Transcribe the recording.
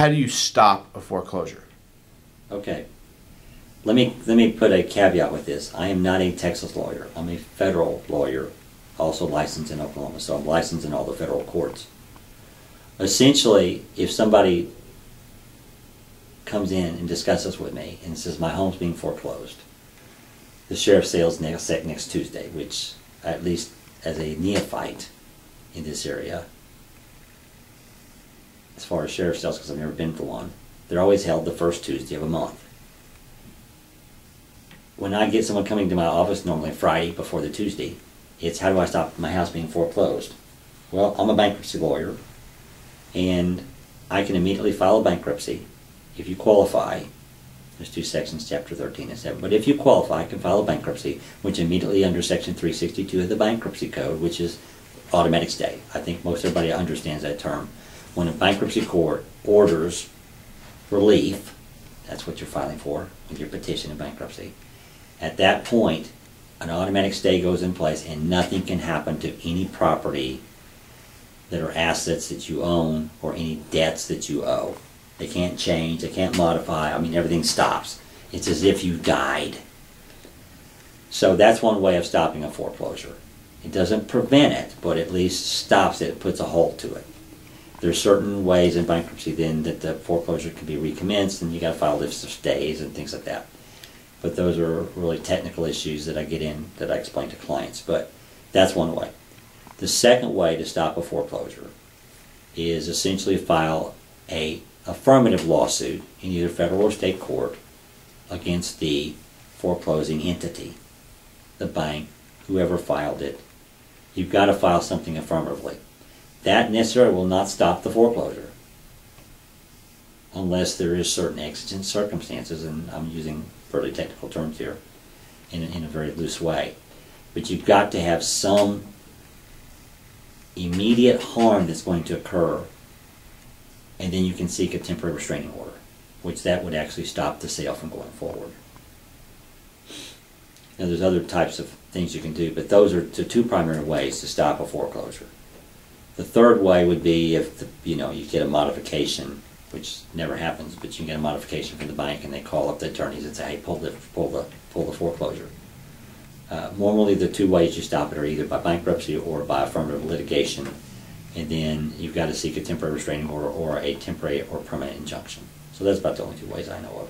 how do you stop a foreclosure? Okay. Let me put a caveat with this. I am not a Texas lawyer. I'm a federal lawyer, also licensed in Oklahoma, so I'm licensed in all the federal courts. Essentially, if somebody comes in and discusses with me and says my home's being foreclosed, the sheriff's sale is next Tuesday, which, at least as a neophyte in this area, as far as sheriff's sales, because I've never been to one, they're always held the first Tuesday of a month. When I get someone coming to my office, normally Friday before the Tuesday, it's how do I stop my house being foreclosed? Well, I'm a bankruptcy lawyer, and I can immediately file a bankruptcy if you qualify. There's two sections, Chapter 13 and 7. But if you qualify, I can file a bankruptcy, which immediately under Section 362 of the Bankruptcy Code, which is automatic stay. I think most everybody understands that term. When a bankruptcy court orders relief, that's what you're filing for with your petition in bankruptcy. At that point, an automatic stay goes in place and nothing can happen to any property that are assets that you own or any debts that you owe. They can't change, they can't modify, I mean everything stops. It's as if you died. So that's one way of stopping a foreclosure. It doesn't prevent it, but at least stops it, puts a halt to it. There's certain ways in bankruptcy then that the foreclosure can be recommenced, and you got to file lists of stays and things like that. But those are really technical issues that I get in, that I explain to clients. But that's one way. The second way to stop a foreclosure is essentially file a affirmative lawsuit in either federal or state court against the foreclosing entity, the bank, whoever filed it. You've got to file something affirmatively. That necessarily will not stop the foreclosure unless there is certain exigent circumstances, and I'm using fairly technical terms here in a very loose way. But you've got to have some immediate harm that's going to occur, and then you can seek a temporary restraining order, which that would actually stop the sale from going forward. Now there's other types of things you can do, but those are the two primary ways to stop a foreclosure. The third way would be if you get a modification, which never happens, but you can get a modification from the bank and they call up the attorneys and say, hey, pull the foreclosure. Normally the two ways you stop it are either by bankruptcy or by affirmative litigation, and then you've got to seek a temporary restraining order or a temporary or permanent injunction. So that's about the only two ways I know of.